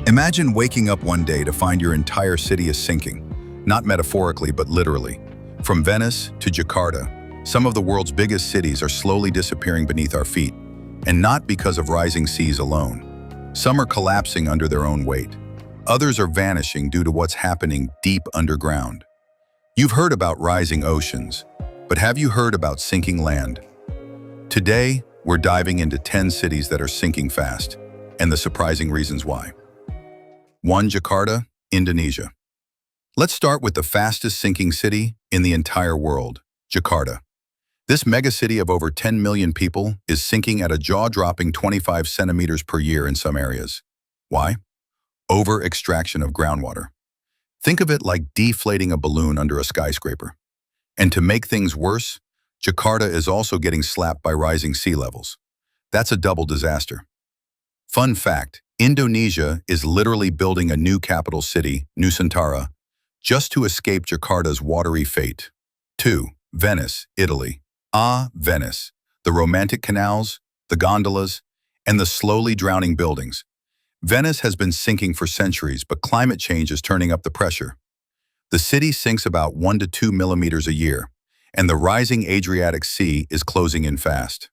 Imagine waking up one day to find your entire city is sinking, not metaphorically, but literally. From Venice to Jakarta, some of the world's biggest cities are slowly disappearing beneath our feet, and not because of rising seas alone. Some are collapsing under their own weight. Others are vanishing due to what's happening deep underground. You've heard about rising oceans, but have you heard about sinking land? Today, we're diving into 10 cities that are sinking fast, and the surprising reasons why. 1. Jakarta, Indonesia. Let's start with the fastest sinking city in the entire world, Jakarta. This megacity of over 10 million people is sinking at a jaw-dropping 25 centimeters per year in some areas. Why? Over-extraction of groundwater. Think of it like deflating a balloon under a skyscraper. And to make things worse, Jakarta is also getting slapped by rising sea levels. That's a double disaster. Fun fact, Indonesia is literally building a new capital city, Nusantara, just to escape Jakarta's watery fate. 2. Venice, Italy. Venice. The romantic canals, the gondolas, and the slowly drowning buildings. Venice has been sinking for centuries, but climate change is turning up the pressure. The city sinks about 1 to 2 millimeters a year, and the rising Adriatic Sea is closing in fast.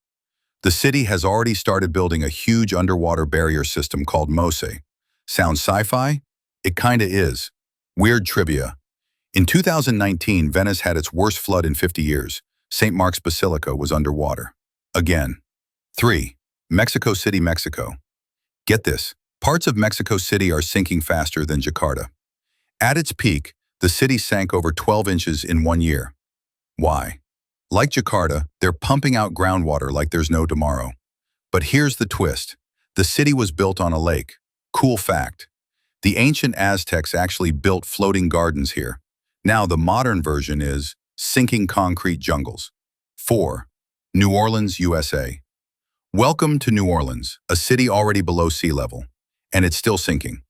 The city has already started building a huge underwater barrier system called Mose. Sounds sci-fi? It kinda is. Weird trivia. In 2019, Venice had its worst flood in 50 years. St. Mark's Basilica was underwater. Again. 3. Mexico City, Mexico. Get this, parts of Mexico City are sinking faster than Jakarta. At its peak, the city sank over 12 inches in 1 year. Why? Like Jakarta, they're pumping out groundwater like there's no tomorrow. But here's the twist. The city was built on a lake. Cool fact. The ancient Aztecs actually built floating gardens here. Now the modern version is sinking concrete jungles. 4. New Orleans, USA. Welcome to New Orleans, a city already below sea level. And it's still sinking.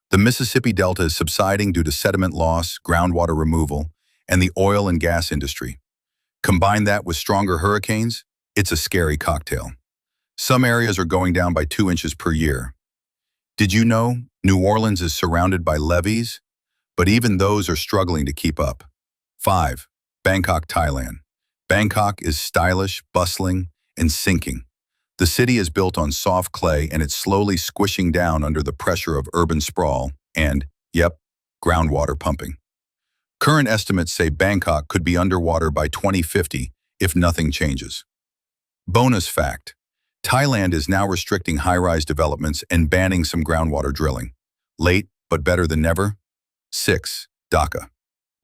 The Mississippi Delta is subsiding due to sediment loss, groundwater removal, and the oil and gas industry. Combine that with stronger hurricanes, it's a scary cocktail. Some areas are going down by 2 inches per year. Did you know New Orleans is surrounded by levees? But even those are struggling to keep up. 5. Bangkok, Thailand. Bangkok is stylish, bustling, and sinking. The city is built on soft clay and it's slowly squishing down under the pressure of urban sprawl and, groundwater pumping. Current estimates say Bangkok could be underwater by 2050 if nothing changes. Bonus fact, Thailand is now restricting high-rise developments and banning some groundwater drilling. Late, but better than never. 6. Dhaka,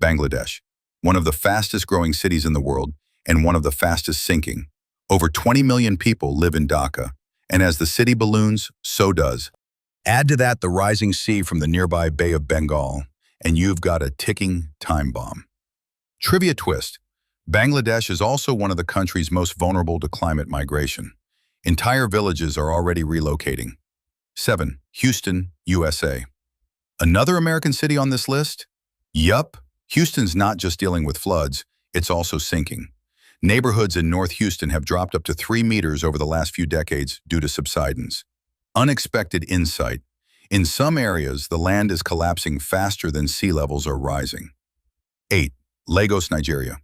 Bangladesh. One of the fastest growing cities in the world and one of the fastest sinking. Over 20 million people live in Dhaka, and as the city balloons, so does. Add to that the rising sea from the nearby Bay of Bengal, and you've got a ticking time bomb. Trivia twist. Bangladesh is also one of the countries most vulnerable to climate migration. Entire villages are already relocating. 7. Houston, USA. Another American city on this list? Yup. Houston's not just dealing with floods, it's also sinking. Neighborhoods in North Houston have dropped up to 3 meters over the last few decades due to subsidence. Unexpected insight. In some areas, the land is collapsing faster than sea levels are rising. 8. Lagos, Nigeria.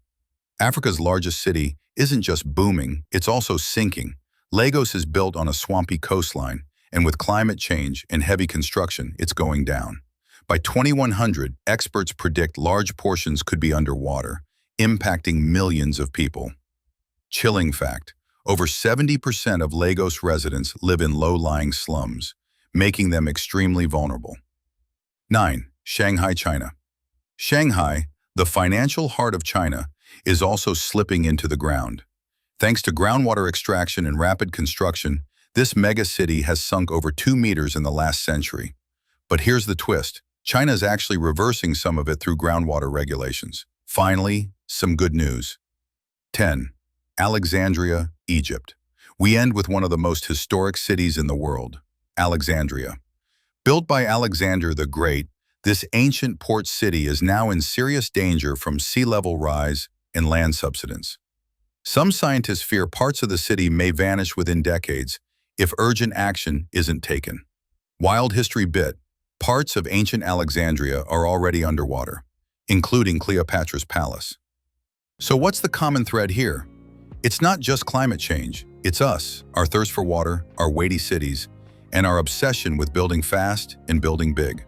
Africa's largest city isn't just booming, it's also sinking. Lagos is built on a swampy coastline, and with climate change and heavy construction, it's going down. By 2100, experts predict large portions could be underwater, impacting millions of people. Chilling fact, over 70% of Lagos residents live in low-lying slums, making them extremely vulnerable. 9. Shanghai, China. Shanghai, the financial heart of China, is also slipping into the ground. Thanks to groundwater extraction and rapid construction, this megacity has sunk over 2 meters in the last century. But here's the twist. China is actually reversing some of it through groundwater regulations. Finally, some good news. 10. Alexandria, Egypt. We end with one of the most historic cities in the world, Alexandria. Built by Alexander the Great, this ancient port city is now in serious danger from sea level rise and land subsidence. Some scientists fear parts of the city may vanish within decades if urgent action isn't taken. Wild history bit, Parts of ancient Alexandria are already underwater, including Cleopatra's palace. So what's the common thread here? It's not just climate change, it's us, our thirst for water, our weighty cities, and our obsession with building fast and building big.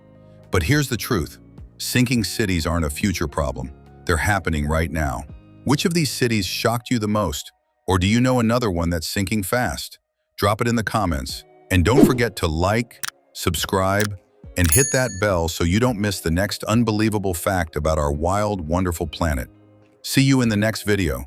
But here's the truth. Sinking cities aren't a future problem. They're happening right now. Which of these cities shocked you the most? Or do you know another one that's sinking fast? Drop it in the comments. And don't forget to like, subscribe, and hit that bell so you don't miss the next unbelievable fact about our wild, wonderful planet. See you in the next video.